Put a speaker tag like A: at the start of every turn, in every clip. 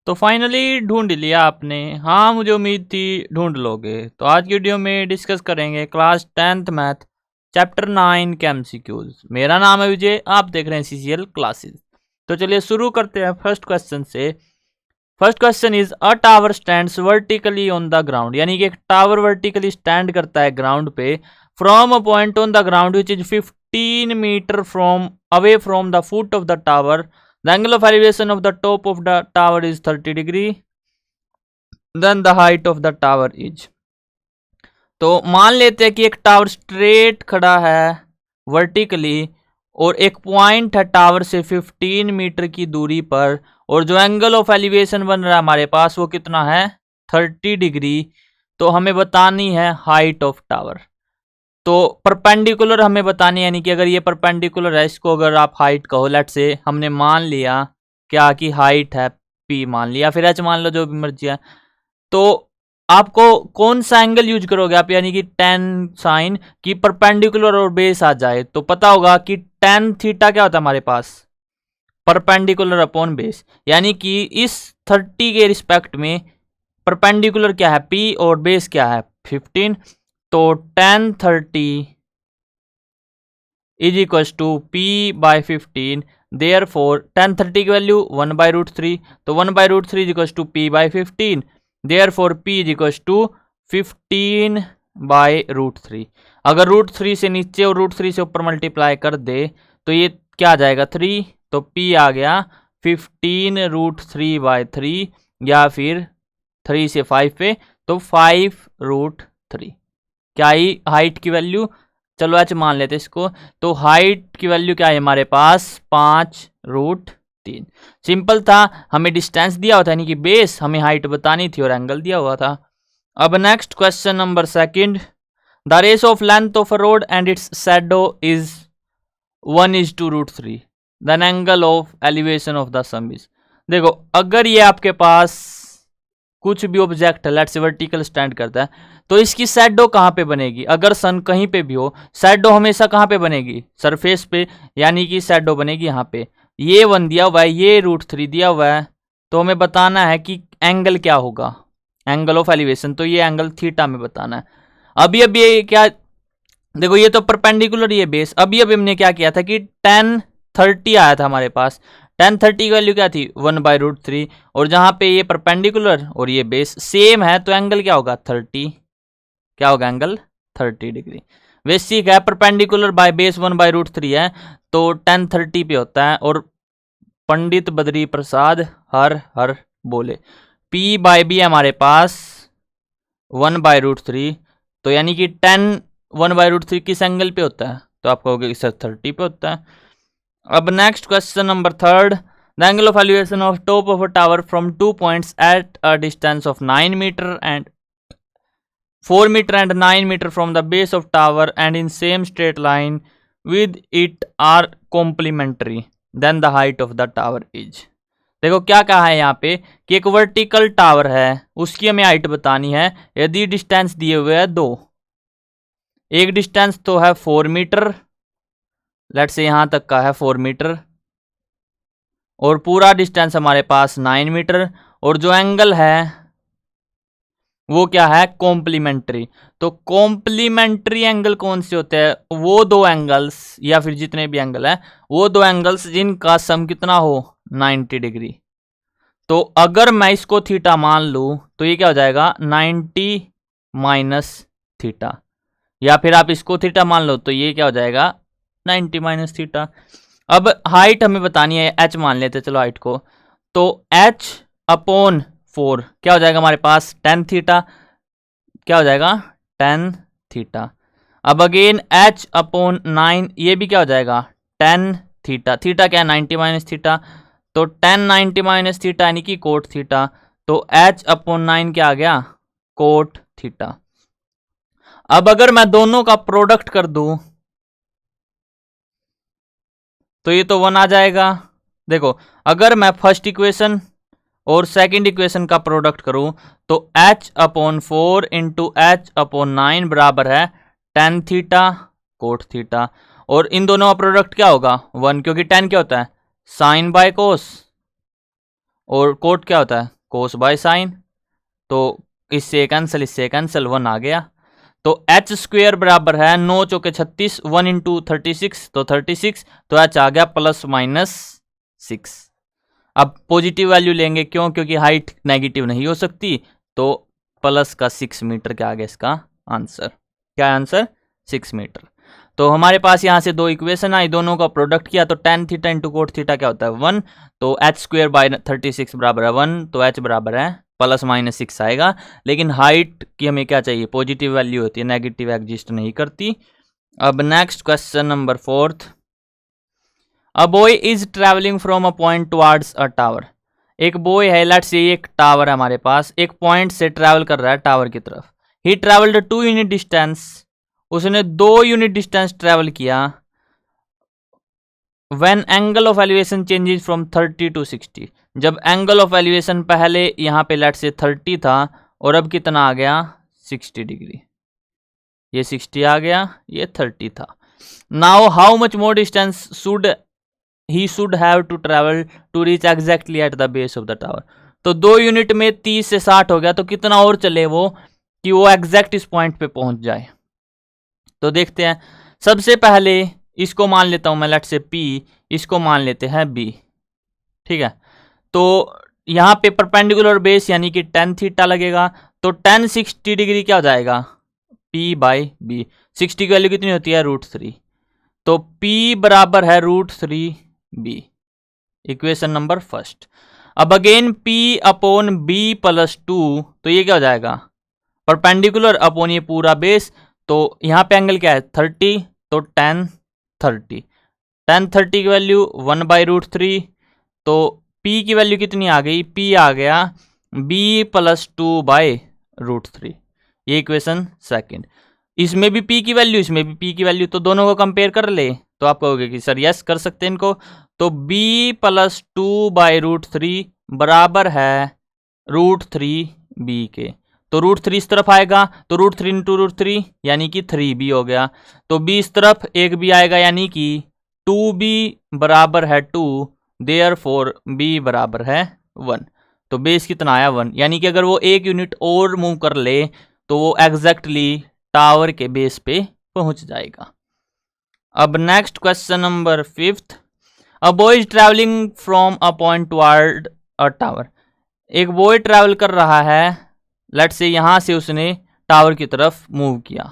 A: तो फाइनली ढूंढ लिया आपने। हाँ, मुझे उम्मीद थी ढूंढ लोगे। तो आज की वीडियो में डिस्कस करेंगे क्लास 10th मैथ चैप्टर 9 के एमसीक्यूज। मेरा नाम है विजय, आप देख रहे हैं सीसीएल क्लासेस। तो चलिए शुरू करते हैं फर्स्ट क्वेश्चन से। First question is a tower stands vertically on the ground, यानी कि एक टावर वर्टिकली स्टैंड करता है ग्राउंड पे from a point on the ground which is 15 metre from away from the foot of the tower. The angle of elevation of the top of the tower is 30 degree. Then the height of the tower is. तो मान लेते हैं कि एक tower straight खड़ा है vertically और एक पॉइंट है टावर से 15 मीटर की दूरी पर, और जो एंगल ऑफ एलिवेशन बन रहा है हमारे पास वो कितना है 30 डिग्री। तो हमें बतानी है हाइट ऑफ टावर। तो परपेंडिकुलर हमें बतानी है, यानी कि अगर ये परपेंडिकुलर है इसको अगर आप हाइट कहो, लेट से हमने मान लिया क्या कि हाइट है p मान लिया, फिर h मान लो, जो भी मर्जी है। तो आपको कौन सा एंगल यूज करोगे आप, यानी कि tan साइन की परपेंडिकुलर और बेस आ जाए तो पता होगा कि tan थीटा क्या होता है हमारे पास परपेंडिकुलर अपॉन बेस, यानी कि इस 30 के रिस्पेक्ट में परपेंडिकुलर क्या है p और बेस क्या है 15। तो tan 30 is equal to p by 15। Therefore tan 30 की वैल्यू 1/√3, तो 1/√3 is equal to p by 15। Therefore p is equal to 15/√3। अगर √3 से नीचे और √3 से ऊपर मल्टीप्लाई कर दे तो ये क्या आ जाएगा 3, तो p आ गया 15√3/3, या फिर 3 से 5 पे तो 5√3। क्या ही हाइट की वैल्यू, चलो एच मान लेते इसको। तो हाइट की वैल्यू क्या है हमारे पास 5√3। सिंपल था, हमें डिस्टेंस दिया हुआ था यानी कि बेस, हमें हाइट बतानी थी और एंगल दिया हुआ था। अब next question number second, the ratio of length of a road and its shadow is 1:√3, then angle of elevation of the sun is. देखो अगर ये आपके पास कुछ भी ऑब्जेक्ट है, लेट्स से वर्टिकल स्टैंड करता है, तो इसकी शैडो कहाँ पे बनेगी। अगर सन कहीं पे भी हो शैडो हमेशा कहाँ पे बनेगी सरफेस पे, यानी कि शैडो बनेगी यहाँ पे। ये 1 दिया हुआ है, ये √3 दिया हुआ है, तो हमें बताना है कि एंगल क्या होगा, एंगल ऑफ एलिवेशन। तो ये एंगल थीटा में बताना है। अभी अभी ये क्या, देखो ये तो परपेंडिकुलर ये बेस। अभी अभी हमने क्या किया था कि tan 30 आया था हमारे पास, tan 30 की वैल्यू क्या थी 1/√3, और जहां पे ये परपेंडिकुलर और ये बेस सेम है तो एंगल क्या होगा 30, क्या होगा एंगल 30 डिग्री। बेसिक है, परपेंडिकुलर बाय बेस 1/√3 है तो tan 30 पे होता है। और पंडित बद्री प्रसाद हर हर बोले, p बाय बी हमारे पास 1/√3, तो यानी कि tan 1/√3 किस एंगल पे होता है, तो आप कहोगे सर 30 पे होता है। अब next question number third, the angle of elevation of top of a tower from 2 points at a distance of 9 metre and 4 meter and 9 meter from the base of tower and in same straight line with it are complementary, then the height of the tower is। देखो क्या कहा है यहाँ पे कि एक vertical tower है उसकी हमें हाइट बतानी है। यदि डिस्टेंस दिए हुए है दो, एक डिस्टेंस तो है 4 मीटर, लेट्स से यहाँ तक का है 4 मीटर, और पूरा डिस्टेंस हमारे पास 9 मीटर, और जो एंगल है वो क्या है कॉम्प्लीमेंट्री। तो कॉम्प्लीमेंट्री एंगल कौन से होते हैं, वो दो एंगल्स या फिर जितने भी एंगल है वो दो एंगल्स जिनका सम कितना हो 90 डिग्री। तो अगर मैं इसको थीटा मान लूं तो ये क्या हो जाएगा 90 माइनस थीटा, या फिर आप इसको थीटा मान लो तो ये क्या हो जाएगा 90 माइनस थीटा। अब हाइट हमें बतानी है, h मान लेते चलो हाइट को, तो h अपॉन 4 क्या हो जाएगा हमारे पास tan थीटा, क्या हो जाएगा tan थीटा। अब अगेन h अपॉन 9 ये भी क्या हो जाएगा tan थीटा, थीटा क्या है 90 माइनस थीटा, तो tan 90 माइनस थीटा यानी कि कोट थीटा, तो h अपॉन 9 क्या आ गया कोट थीटा। अब अगर मैं दोनों का प्रोडक्ट कर दूं तो ये तो 1 आ जाएगा। देखो अगर मैं फर्स्ट इक्वेशन और सेकंड इक्वेशन का प्रोडक्ट करूं तो h upon 4 into H upon 9 बराबर है tan थीटा कोट थीटा, और इन दोनों का प्रोडक्ट क्या होगा 1, क्योंकि tan क्या होता है साइन बाय कोस, और कोट क्या होता है, कोस बाय साइन, तो इससे कैंसिल 1 आ गया। तो एच स्क्वेयर बराबर है 9 चौके 36, 1 इंटू 36 तो 36, तो एच आ गया +-6। अब पॉजिटिव वैल्यू लेंगे, क्यों, क्योंकि हाइट नेगेटिव नहीं हो सकती, तो प्लस का 6 मीटर क्या आ गया इसका आंसर, क्या आंसर 6 मीटर। तो हमारे पास यहाँ से दो इक्वेशन आई, दोनों का प्रोडक्ट किया तो tan theta into cot theta क्या होता है 1, तो एच स्क्वेयर बाय 36 बराबर है 1, तो एच बराबर है +-6 आएगा। लेकिन हाइट की हमें क्या चाहिए, पॉजिटिव वैल्यू होती है, नेगेटिव एग्जिस्ट नहीं करती। अब next question number 4th, a boy is travelling from a point towards a tower. एक बॉय है, लेट्स से एक टावर है हमारे पास, एक पॉइंट से ट्रैवल कर रहा है टावर की तरफ। ही ट्रैवल्ड 2 यूनिट डिस्टेंस, उसने 2 यूनिट डिस्टेंस ट्रैवल किया। When angle of elevation changes from 30 to 60, जब एंगल ऑफ एलिवेशन पहले यहाँ पे लेट्स से 30 था और अब कितना आ गया 60 डिग्री, ये 60 आ गया, ये 30 था। Now how much more distance he should have to travel to reach exactly at the base of the tower। तो 2 यूनिट में 30 से 60 हो गया, तो कितना और चले वो कि वो एग्जैक्ट इस पॉइंट पे पहुंच जाए। तो देखते हैं, सबसे पहले इसको मान लेता हूं मैं, लेट से P, इसको मान लेते हैं B, ठीक है। तो यहाँ पे परपेंडिकुलर बेस यानी कि tan थीटा लगेगा, तो tan 60 डिग्री क्या हो जाएगा P/B। 60 की वैल्यू कितनी होती है √3, तो P बराबर है √3B, इक्वेशन नंबर फर्स्ट। अब अगेन P अपॉन B +2, तो ये क्या हो जाएगा परपेंडिकुलर अपॉन ये पूरा बेस, तो यहाँ पे एंगल क्या है 30, तो tan 30, tan 30 की वैल्यू 1/√3, तो P की वैल्यू कितनी आ गई, P आ गया B +2/√3, ये इक्वेशन सेकंड। इसमें भी P की वैल्यू, इसमें भी P की वैल्यू, तो दोनों को कंपेयर कर ले तो आप कहोगे कि सर यस कर सकते हैं इनको। तो B +2/√3 बराबर है √3B के, तो √3 इस तरफ आएगा, तो √3 इंटू √3 यानी कि 3B हो गया, तो B इस तरफ एक B आएगा यानी कि 2B बराबर है 2, देयरफॉर B बराबर है 1, तो बेस कितना आया 1, यानी कि अगर वो 1 यूनिट और मूव कर ले तो वो एग्जैक्टली टावर के बेस पे पहुंच जाएगा। अब next question number 5th, a boy is travelling from a point toward a tower. एक बॉय ट्रैवल कर रहा है, लेट्स से यहां से उसने टावर की तरफ मूव किया।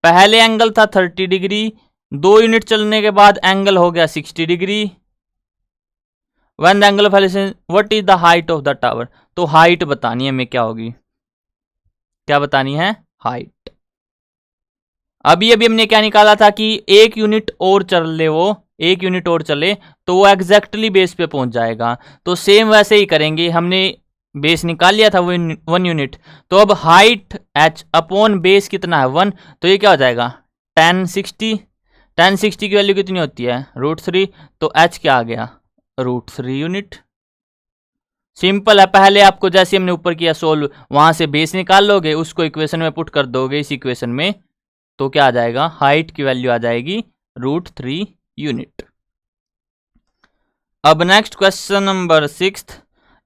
A: पहले एंगल था 30 डिग्री, 2 यूनिट चलने के बाद एंगल हो गया 60 degree. When the angle of elevation, what is the height of the tower, तो हाइट बतानी है हमें, क्या होगी, क्या बतानी है हाइट। अभी हमने क्या निकाला था कि 1 यूनिट और चल ले, वो 1 यूनिट और चले तो वो एग्जैक्टली बेस पे पहुंच जाएगा। तो सेम वैसे ही करेंगे, हमने बेस निकाल लिया था वो 1 यूनिट, तो अब हाइट h अपॉन बेस कितना है 1, तो ये क्या हो जाएगा tan 60, tan 60 की वैल्यू कितनी होती है √3, तो h क्या आ गया √3 यूनिट। सिंपल है, पहले आपको जैसे हमने ऊपर किया सोल्व, वहां से बेस निकाल लोगे, उसको इक्वेशन में पुट कर दोगे इस इक्वेशन में, तो क्या आ जाएगा हाइट की वैल्यू आ जाएगी √3 यूनिट। अब next question number 6th,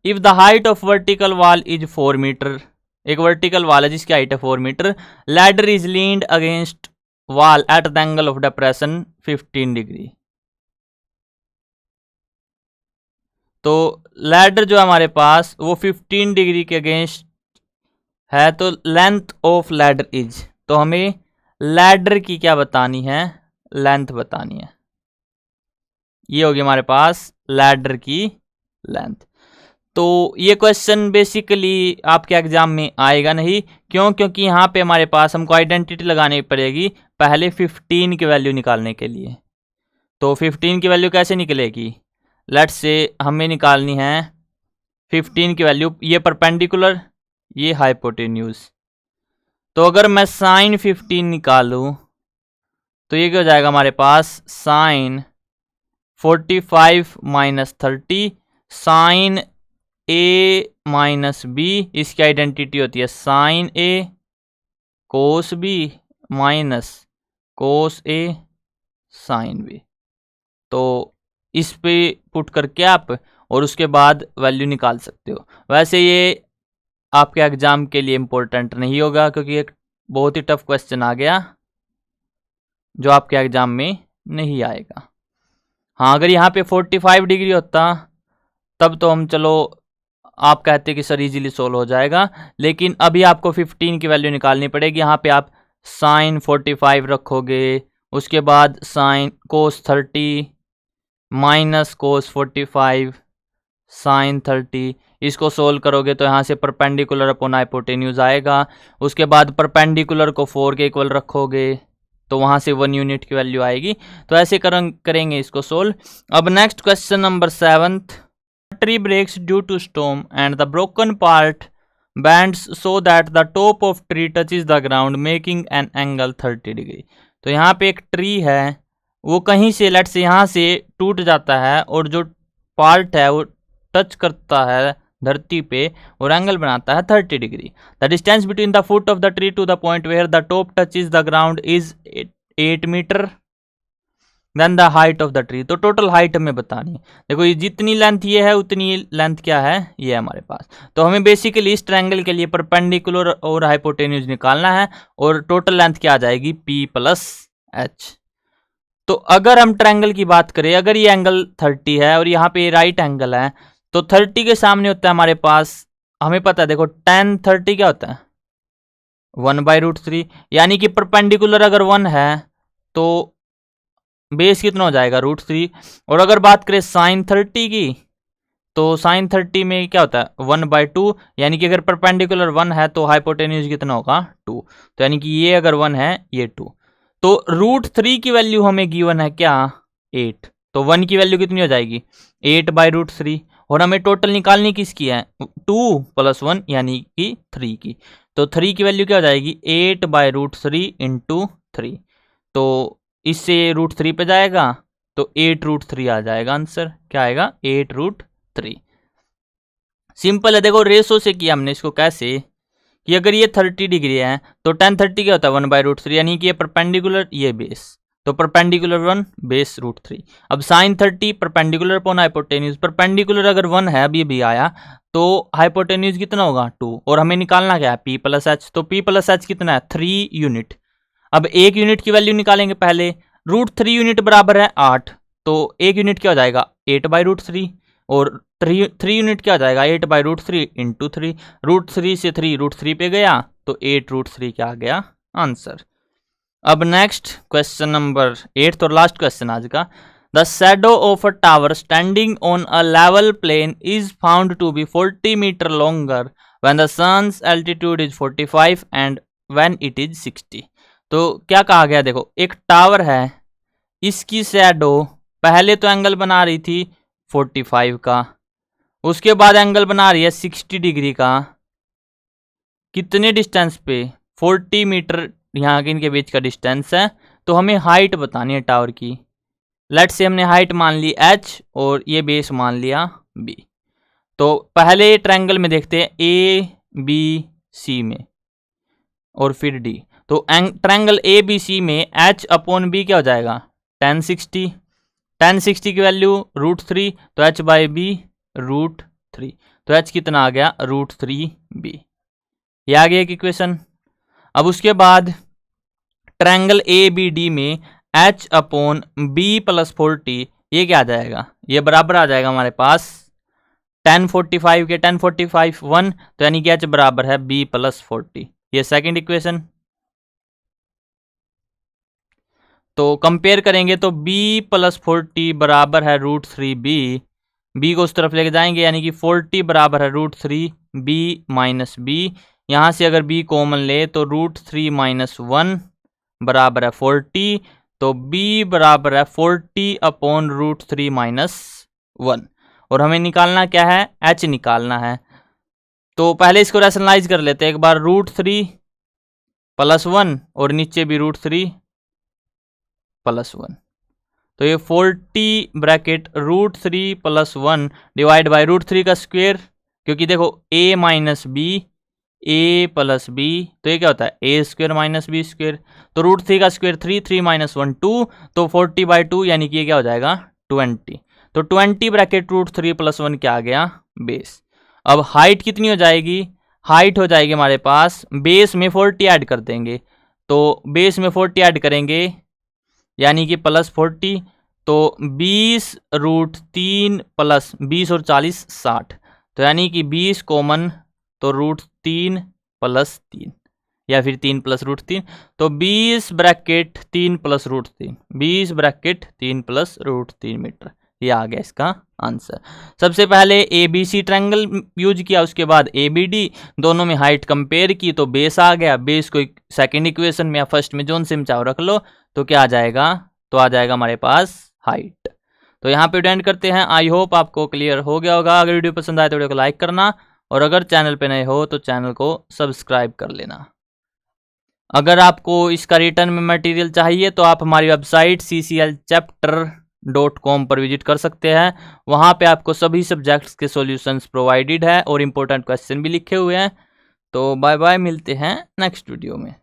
A: if the height of vertical wall is 4 metre, एक वर्टिकल वॉल है जिसकी हाइट है 4 metre, ladder is leaned against wall at the angle of depression 15 degree. तो लैडर जो हमारे पास वो 15 डिग्री के अगेंस्ट है, तो लेंथ ऑफ लैडर इज, तो हमें लैडर की क्या बतानी है, लेंथ बतानी है। ये होगी हमारे पास लैडर की लेंथ। तो ये क्वेश्चन बेसिकली आपके एग्जाम में आएगा नहीं, क्यों, क्योंकि यहाँ पे हमारे पास हमको आइडेंटिटी लगानी पड़ेगी पहले 15 की वैल्यू निकालने के लिए। तो 15 की वैल्यू कैसे निकलेगी, लेट्स से हमें निकालनी है 15 की वैल्यू, ये परपेंडिकुलर, ये हाइपोटेन्यूज। तो अगर मैं साइन 15 निकालूं तो ये क्या हो जाएगा हमारे पास साइन 45 - 30 साइन A - B, इसकी आइडेंटिटी होती है sine A cos B minus cos A sine B। तो इस पे पुट करके आप और उसके बाद वैल्यू निकाल सकते हो। वैसे ये आपके एग्जाम के लिए इम्पोर्टेंट नहीं होगा क्योंकि एक बहुत ही टफ क्वेश्चन आ गया जो आपके एग्जाम में नहीं आएगा। हाँ, अगर यहाँ पे 45 डिग्री होता तब तो हम चलो आप कहते कि सर इजीली सोल्व हो जाएगा, लेकिन अभी आपको 15 की वैल्यू निकालनी पड़ेगी। यहाँ पे आप साइन 45 रखोगे, उसके बाद sine cos 30 minus cos 45 sine 30, इसको सोल्व करोगे तो यहाँ से परपेंडिकुलर अपॉन हाइपोटेन्यूज आएगा। उसके बाद परपेंडिकुलर को 4 के इक्वल रखोगे तो वहाँ से 1 यूनिट की वैल्यू आएगी। तो ऐसे करेंगे इसको सोल्व। अब next question number 7th, tree breaks due to storm and the broken part bends so that the top of tree touches the ground making an angle 30 degree। तो यहाँ पे एक ट्री है, वो कहीं से लेट से यहाँ से टूट जाता है और जो पार्ट है वो टच करता है धरती पे और एंगल बनाता है 30 degree. The distance between the foot of the tree to the point where the top touches the ground is 8 metre then the height of the tree. तो टोटल हाइट हमें बतानी है। देखो ये जितनी लेंथ ये है उतनी लेंथ क्या है, ये है हमारे पास। तो हमें बेसिकली इस ट्रायंगल के लिए परपेंडिकुलर और हाइपोटेन्यूज निकालना है और टोटल लेंथ क्या आ जाएगी, P प्लस H। तो अगर हम ट्रायंगल की बात करें, अगर ये एंगल 30 है और यहाँ पे राइट एंगल है तो 30 के सामने होता है हमारे पास, हमें पता है देखो tan 30 क्या होता है 1/√3, यानी कि परपेंडिकुलर अगर 1 है तो बेस कितना हो जाएगा √3। और अगर बात करें साइन 30 की तो साइन 30 में क्या होता है 1/2, यानी कि अगर परपेंडिकुलर 1 है तो हाइपोटेन्यूज कितना होगा 2। तो यानी कि ये अगर 1 है ये 2। तो √3 की वैल्यू हमें गिवन है क्या 8, तो 1 की वैल्यू कितनी हो जाएगी 8/√3। और हमें टोटल निकालनी किसकी है 2 + 1 यानी कि 3 की। तो 3 की वैल्यू क्या हो जाएगी 8/√3 × 3। तो इससे √3 पे जाएगा तो 8√3 आ जाएगा आंसर। क्या आएगा 8√3। सिंपल है, देखो रेशो से किया हमने इसको कैसे कि अगर ये 30 डिग्री है तो tan 30 क्या होता है 1/√3, यानी कि ये परपेंडिकुलर ये बेस, तो परपेंडिकुलर 1 बेस √3। अब sine 30 perpendicular upon hypotenuse, perpendicular अगर 1 है अभी भी आया तो हाइपोटेन्यूज कितना होगा 2 और हमें निकालना क्या है P प्लस H। तो P प्लस H कितना है 3 यूनिट। अब 1 यूनिट की वैल्यू निकालेंगे पहले, √3 यूनिट बराबर है 8, तो 1 यूनिट क्या हो जाएगा 8/√3 और 3 यूनिट क्या हो जाएगा 8/√3 × 3। √3 से 3 √3 पे गया तो 8√3 क्या आ गया आंसर। अब नेक्स्ट क्वेश्चन नंबर 8 और लास्ट क्वेश्चन आज का। The shadow of a tower standing on a level plane is found to be 40 metre longer when the sun's altitude is 45 and when it is 60। तो क्या कहा गया, देखो एक टावर है, इसकी शैडो पहले तो एंगल बना रही थी 45 का, उसके बाद एंगल बना रही है 60 डिग्री का। कितने डिस्टेंस पे 40 मीटर यहाँ के इनके बीच का डिस्टेंस है। तो हमें हाइट बतानी है टावर की। लेट से हमने हाइट मान ली H और ये बेस मान लिया B। तो पहले ट्रायंगल में देखते हैं ABC में और फिर D। तो ट्रायंगल ABC में H/B क्या हो जाएगा tan 60। tan 60 की वैल्यू √3, तो H/B √3, तो H कितना आ गया √3B। ये आ गया एक इक्वेशन। अब उसके बाद ट्रायंगल ABD में H/B + 40 ये क्या आ जाएगा, ये बराबर आ जाएगा हमारे पास tan 45 के, tan 45 1, तो यानी कि H बराबर है B + 40। ये सेकंड इक्वेशन। तो कंपेयर करेंगे तो B + 40 बराबर है √3B। B को उस तरफ लेके जाएंगे यानी कि 40 बराबर है √3B - B। यहाँ से अगर B कॉमन ले तो √3 - 1 बराबर है 40। तो B बराबर है 40/√3 - 1। और हमें निकालना क्या है H निकालना है। तो पहले इसको रैशनलाइज कर लेते हैं एक बार, √3 + 1 और नीचे भी √3 + 1। तो ये 40 ब्रैकेट √3 + 1 डिवाइड बाई √3 का स्क्वायर, क्योंकि देखो A - B A + B, तो ये क्या होता है A² - B²। तो √3 का स्क्वायर 3, 3 - 1 2, तो 40/2 यानी कि ये क्या हो जाएगा 20। तो 20 ब्रैकेट रूट 3 प्लस 1 क्या आ गया, बेस। अब हाइट कितनी हो जाएगी, हाइट हो जाएगी हमारे पास, बेस में 40 ऐड कर देंगे, तो बेस में 40 ऐड करेंगे यानी कि प्लस 40, तो 20 रूट 3 प्लस 20 और 40 60, तो यानी कि 20 कॉमन, तो रूट 3 प्लस 3 या फिर 3 प्लस रूट 3, तो 20 bracket 3 plus root 3, 20 bracket 3 plus root 3 metre. ये आ गया इसका आंसर। सबसे पहले A B C triangle use किया, उसके बाद ए बी डी, दोनों में हाइट कंपेयर की तो बेस आ गया। बेस को सेकंड इक्वेशन में या फर्स्ट में जोन से चाहो रख लो, तो क्या आ जाएगा, तो आ जाएगा हमारे पास हाइट। तो यहाँ पे एंड करते हैं। आई होप आपको क्लियर हो गया होगा। अगर वीडियो पसंद आए तो वीडियो को लाइक करना, और अगर चैनल पे नए हो तो चैनल को सब्सक्राइब कर लेना। अगर आपको इसका रिटर्न में मटेरियल चाहिए तो आप हमारी वेबसाइट cclchapter.com पर विजिट कर सकते हैं। वहाँ पे आपको सभी सब्जेक्ट्स के सॉल्यूशंस प्रोवाइडेड है और इम्पोर्टेंट क्वेश्चन भी लिखे हुए हैं। तो बाय बाय, मिलते हैं नेक्स्ट वीडियो में।